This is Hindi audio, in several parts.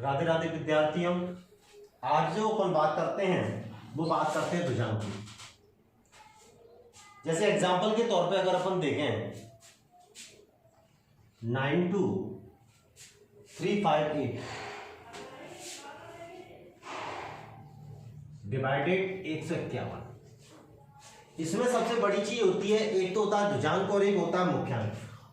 राधे राधे विद्यार्थियों। आज जो अपन बात करते हैं वो बात करते हैं भुजांक की। जैसे एग्जांपल के तौर पे अगर अपन देखें 92358 डिवाइडेड 151। इसमें सबसे बड़ी चीज होती है, एक तो होता है भुजांक और एक होता है मुख्यांक।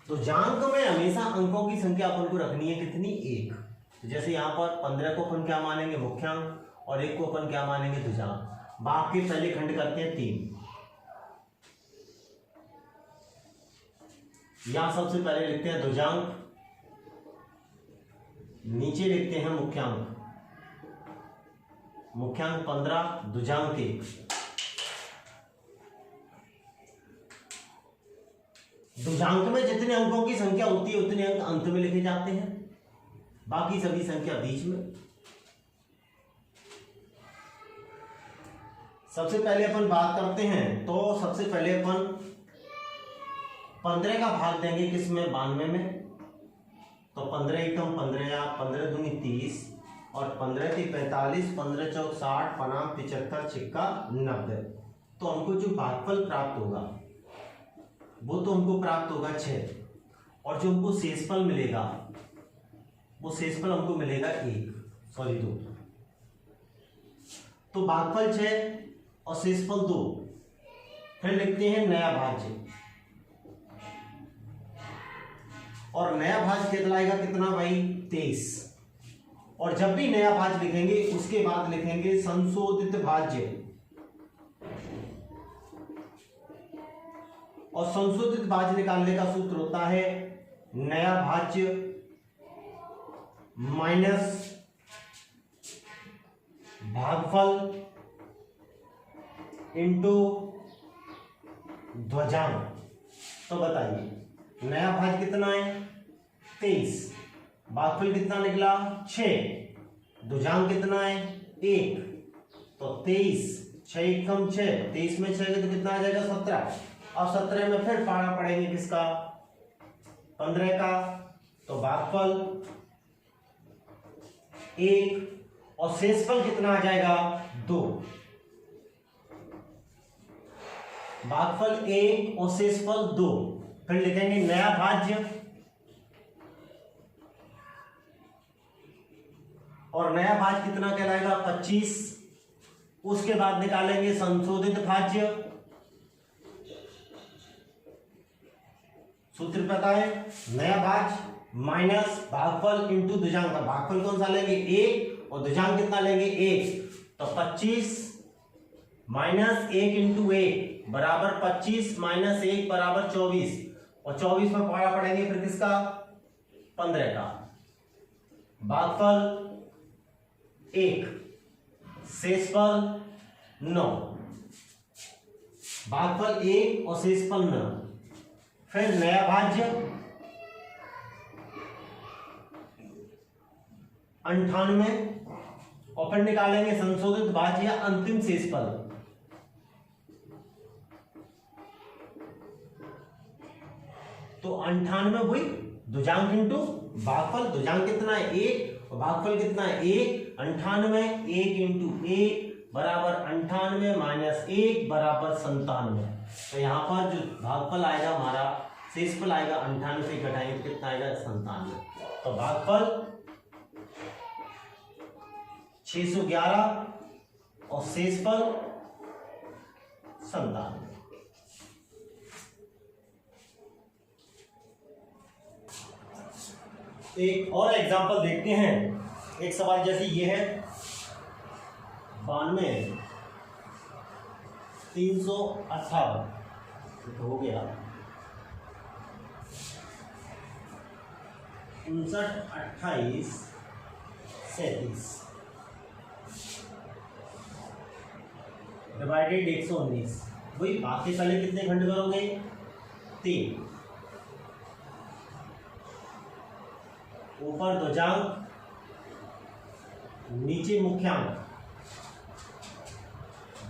भुजांक में हमेशा अंकों की संख्या अपन को रखनी है कितनी, 1। तो जैसे यहाँ पर 15 को अपन क्या मानेंगे, मुख्यांक, और 1 को अपन क्या मानेंगे, भुजांक। भाग के पहले खंड करते हैं 3। यहां सबसे पहले लिखते हैं भुजांक, नीचे लिखते हैं मुख्यांक। मुख्यांक 15, भुजांक 1। भुजांक में जितने अंकों की संख्या होती है उतने अंक अंत में लिखे जाते हैं, बाकी सभी संख्या बीच में। सबसे पहले अपन बात करते हैं, तो सबसे पहले अपन 15 का भाग देंगे किसमें, 92 में। तो 15 एकम 15 या 15 दूनी 30 और 15 × 45, 15 × 4 60, 5 75, 6 90। तो हमको जो भागफल प्राप्त होगा वो तो हमको प्राप्त होगा 6, और जो हमको शेषफल मिलेगा वो शेषफल हमको मिलेगा 2। तो भागफल 6 और शेषफल 2। फिर लिखते हैं नया भाज्य, और नया भाज्य कहलाएगा कितना भाई, 23। और जब भी नया भाज्य लिखेंगे उसके बाद लिखेंगे संशोधित भाज्य, और संशोधित भाज्य निकालने का सूत्र होता है नया भाज्य माइनस भागफल इंटू ध्वजांक। तो बताइए नया भाज्य कितना है, 23, भागफल कितना निकला, 6, ध्वजांक कितना है, 1। तो 23, 6 एकम 6, 23 में 6 तो कितना आ जाएगा, 17। अब 17 में फिर पाना पड़ेंगे किसका, 15 का। तो भागफल 1 और शेषफल कितना आ जाएगा, 2। भागफल 1 और शेषफल 2। फिर लिखेंगे नया भाज्य, और नया भाज्य कितना कहलाएगा, 25। उसके बाद निकालेंगे संशोधित भाज्य। सूत्र पता है, नया भाज्य माइनस भागफल इंटू ध्वजांक। भागफल कौन सा लेंगे, 1, और ध्वजांक कितना लेंगे, 1। तो 25 माइनस 1 इंटू 1 बराबर 25 माइनस 1 बराबर 24, और 24 में पाया पड़ेंगे फिर किसका, 15 का। भागफल 1, शेषफल 9। भागफल 1 और शेषफल 9। फिर नया भाज्य 98, और फिर निकालेंगे संशोधित भाज्य या अंतिम शेषफल। तो 98 वही ध्वजांक इंटू भागफल। ध्वजांक कितना है, 1, और भागफल कितना है, 1। 98, 1 इंटू 1 बराबर 98 माइनस 1 बराबर 97। तो यहाँ पर जो भागफल आएगा हमारा, शेषफल आएगा 98 से घटाएंगे तो कितना आएगा, 97। तो भागफल 611 और शेषफल 97। एक और एग्जांपल देखते हैं। एक सवाल जैसे ये है 92 358 हो गया 59 28 37 डिवाइडेड 119। वही भाग के पहले कितने खंड करोगे, 3। ऊपर ध्वजांक, नीचे मुख्यांक।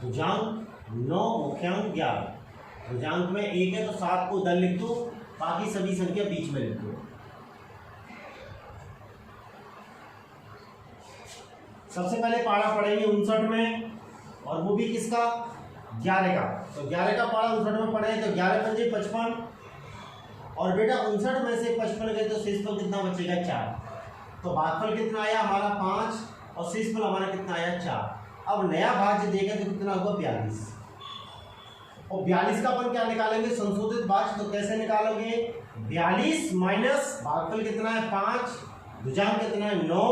ध्वजांक 9, मुख्यांक 11। ध्वजांक में 1 है तो 7 को उधर लिख दो, बाकी सभी संख्या बीच में लिख दो। सबसे पहले पारा पढ़ेंगे 59 में, और वो भी किसका, 11 का। तो 11 का पारा 59 में पढ़े तो 11 पंजे 55, और बेटा 59 में से 55 गए तो शेषफल कितना बचेगा, 4। तो भागफल कितना आया हमारा 5, और शेषफल हमारा कितना आया, 4। अब नया भाज्य देखें तो कितना होगा, 42। और 42 का अपन क्या निकालेंगे, संशोधित भाज्य। तो कैसे निकालोगे, 42 माइनस भागफल कितना है 5, भुजांक कितना है 9,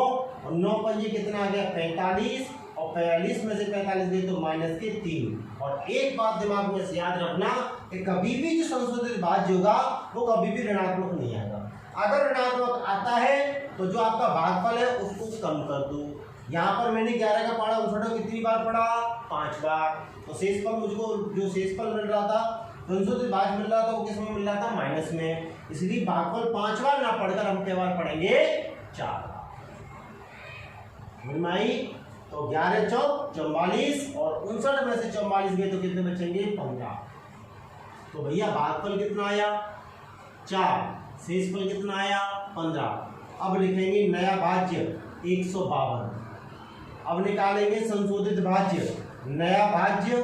और 9 पंजे कितना आ गया 45, और 45 में से 45 गए तो माइनस के 3। और एक बात दिमाग में से याद रखना कि कभी भी जो संशोधित भाज्य होगा वो कभी भी ऋणात्मक नहीं आएगा। अगर ऋणात्मक आता है तो जो आपका भागफल है उसको कम कर दो। यहाँ पर मैंने 11 का पारा 59 कितनी बार पढ़ा, 5 बार। तो शेषफल मुझको जो शेषफल मिल रहा था, संशोधित भाज्य मिल रहा था, वो किसमें मिल रहा था, माइनस में। इसलिए भागफल 5 बार ना पढ़कर हम क्या बार पढ़ेंगे, 4 बार। तो 11 चौक 44, और 59 में से 44 गए तो कितने बचेंगे, 15। तो भैया भागफल कितना आया, 4, शेषफल कितना आया, 15। अब लिखेंगे नया भाज्य 152। अब निकालेंगे संशोधित भाज्य, नया भाज्य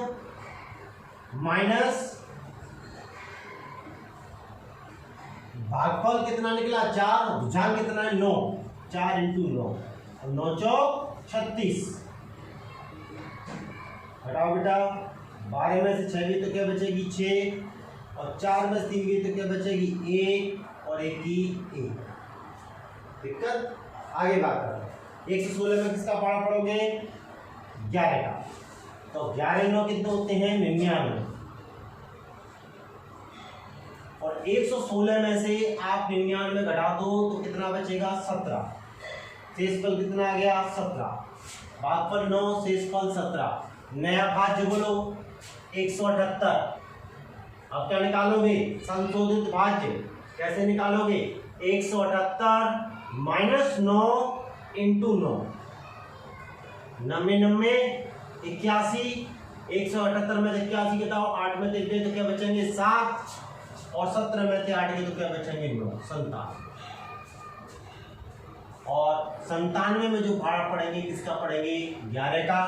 माइनस भागफल कितना निकला, 4, भुजांक कितना है 9, 4 × 9, और 9 चौक 36। हटाओ बेटा, 12 में से 6 गई तो क्या बचेगी, 6, और 4 में से 3 गई तो क्या बचेगी, 1, और 1 की 1। दिक्कत, आगे बात करें। 116 में किसका पारा पढ़ोगे, 11 का। तो 11 9 कितने होते हैं, 99, और 116 में से आप 99 घटा दो तो कितना बचेगा, 17। शेषफल कितना आ गया, 17। भागफल 9, शेषफल 17। नया भाज्य बोलो 178। अब क्या निकालोगे, संशोधित भाज्य। कैसे निकालोगे, 178 माइनस 9 इंटू 9, 90 90 81। 178 में से 81 घटाओ, 8 में से 1 तो क्या बचेंगे, 7, और 17 में से 8 तो क्या बचेंगे, 9, 57। और 97 में जो भाड़ा पड़ेंगे किसका पड़ेंगे, 11 का।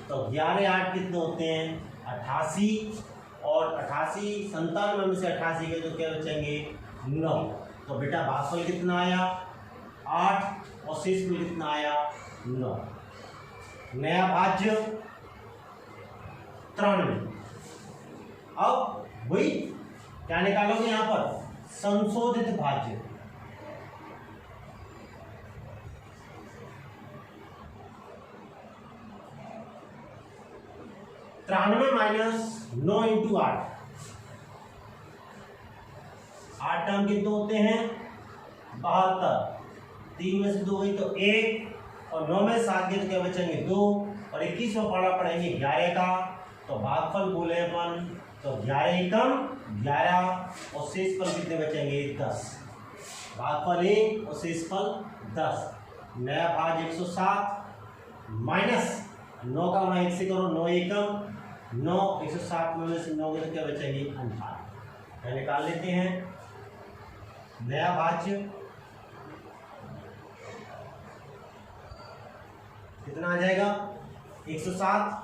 तो 11 8 कितने होते हैं, 88, और 88 97 में से 88 के तो क्या बचेंगे, 9। तो बेटा भागफल कितना आया, 8, और शेषफल कितना आया, 9। नया भाज्य 93। अब वही क्या निकालोगे यहाँ पर, संशोधित भाज्य। माइनस 9 × 8, 8 टर्म कितने होते हैं, 72। 3 में से 2 गई तो 1, और 9 में 7 गए तो क्या बचेंगे, 2, और 21 में पारा पड़ेंगे 11 का। तो भागफल बोले अपन, तो 11 एकम 11, और शेषफल कितने बचेंगे, 10। भागफल 1 और शेषफल 10। नया भाज्य 107 माइनस 9 का 1 से करो, 9 एकम 9, 107 में से 9 तो क्या बचेंगे, 58। निकाल लेते हैं नया भाज्य कितना आ जाएगा, 107।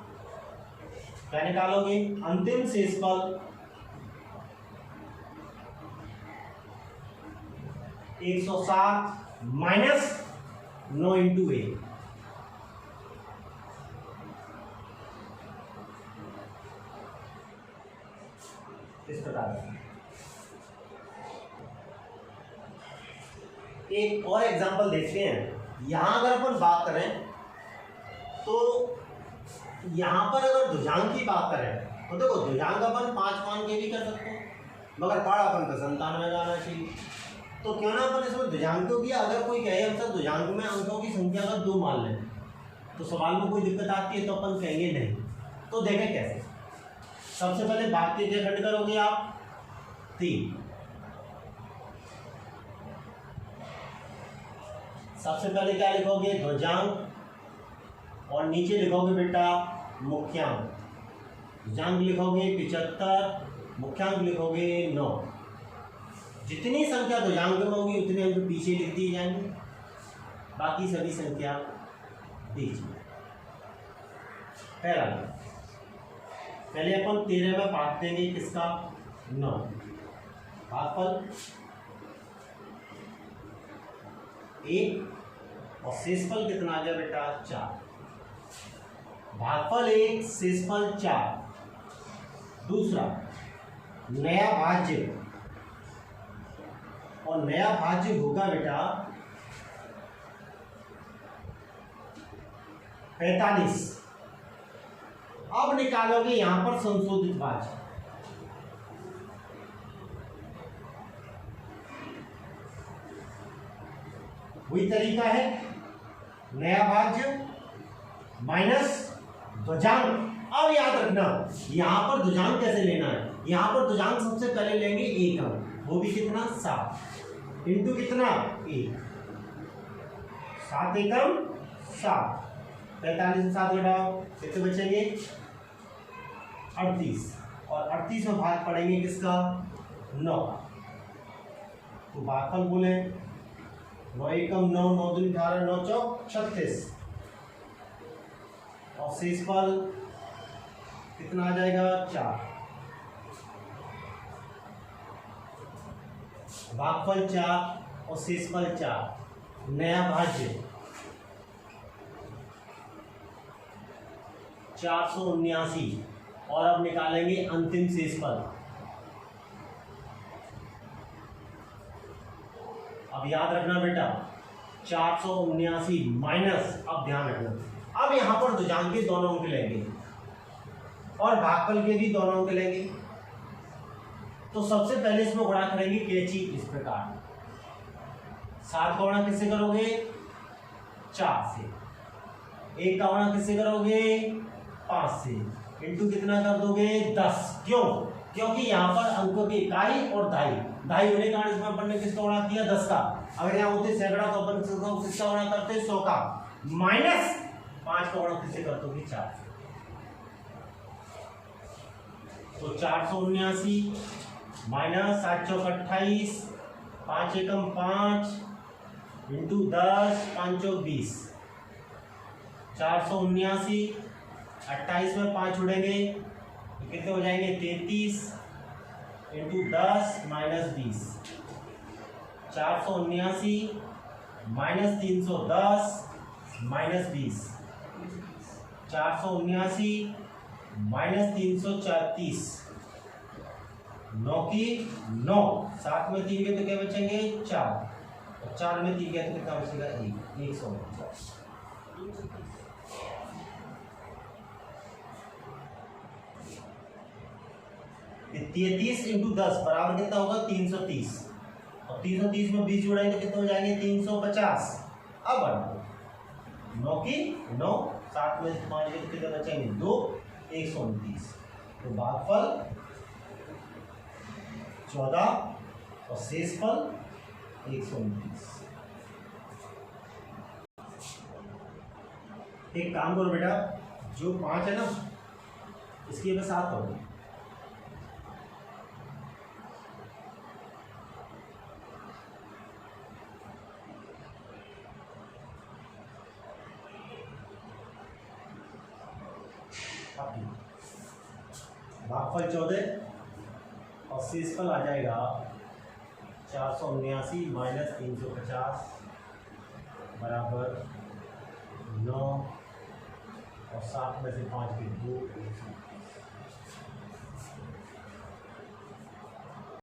क्या निकालोगे, अंतिम शेषफल 107 माइनस 9 × 1। इस प्रकार एक और एग्जांपल देखते हैं। यहां अगर अपन बात करें तो यहां पर अगर भुजांक की बात करें तो देखो भुजांक अपन 5 मान के भी कर सकते हैं, मगर पारा अपन का 97 का आना चाहिए। तो क्यों ना अपन इसमें भुजांकों की, अगर कोई कहे हमसे भुजांक में अंकों की संख्या अगर 2 मान लें तो सवाल में कोई दिक्कत आती है, तो अपन कहेंगे नहीं। तो देखें कैसे। सबसे पहले भाग के क्या खंड करोगे आप, 3। सबसे पहले क्या लिखोगे, ध्वजांक, और नीचे लिखोगे बेटा मुख्यांक। ध्वजांक लिखोगे 75, मुख्यांक लिखोगे 9। जितनी संख्या ध्वजांक में होगी उतने अंक पीछे लिख दिए जाएंगे, बाकी सभी संख्या दीजिए। पहला पहले अपन 13 में भाग देंगे किसका 9 भागफल 1 और शेषफल कितना आ गया बेटा 4 भागफल 1 शेषफल 4। दूसरा नया भाज्य और नया भाज्य होगा बेटा 45। अब निकालोगे यहां पर संशोधित भाज्य वही तरीका है नया भाज्य माइनस ध्वजांक। अब याद रखना यहां पर ध्वजांक कैसे लेना है। यहां पर ध्वजांक सबसे पहले लेंगे 1 अंक वो भी कितना 7 इंटू कितना 1 7 एकम 7 45 में 7 घटाओ कितने बचेंगे 38 और 38 में भाग पड़ेंगे किसका 9 तो भागफल बोले 9 एकम 9 9 दूनी 18 9 चौक 36 और शेषफल कितना आ जाएगा 4 भागफल 4 और शेषफल 4 नया भाज्य 479 और अब निकालेंगे अंतिम शेषफल। अब याद रखना बेटा 479 माइनस अब ध्यान रखना अब यहां पर ध्वजांक के दोनों अंक लेंगे और भागफल के भी दोनों अंक लेंगे। तो सबसे पहले इसमें गुणा करेंगे कैंची इस प्रकार 7 का गुणा किससे करोगे 4 से 1 का गुणा किससे करोगे 5 से इंटू कितना कर दोगे 10। क्यों क्योंकि यहाँ पर अंकों की इकाई और दहाई होने के कारण इसमें अपन ने किसका गुणा किया 10 का। अगर यहाँ होते सैकड़ा तो अपन किसका गुणा करते 100 का माइनस 5 का गुणा किससे कर दोगे 4 से। तो 479 माइनस 7 चौक 28 5 एकम 5 इंटू 10 5 चौक 20 479 28 में 5 उड़ेंगे तो कितने हो जाएंगे 33 into 10 minus 20 479 minus 310 minus 20 479 minus 334 9 की 9 7 में 3 के तो क्या बचेंगे 4 और 4 में 3 गए तो कितना बचेगा 1 149 33 इंटू 10 बराबर कितना होगा 330 और 330 में 20 जोड़ेंगे तो कितने हो जाएंगे 350। अब 9 की 9 7 में 5 के कितने बचेंगे 2 129 तो भागफल 14 और शेषफल 129। एक काम करो बेटा जो 5 है ना इसकी बस 7 करो भागफल 14 और शेषफल आ जाएगा 479 माइनस 350 बराबर 9 और 7 में से 5 के 2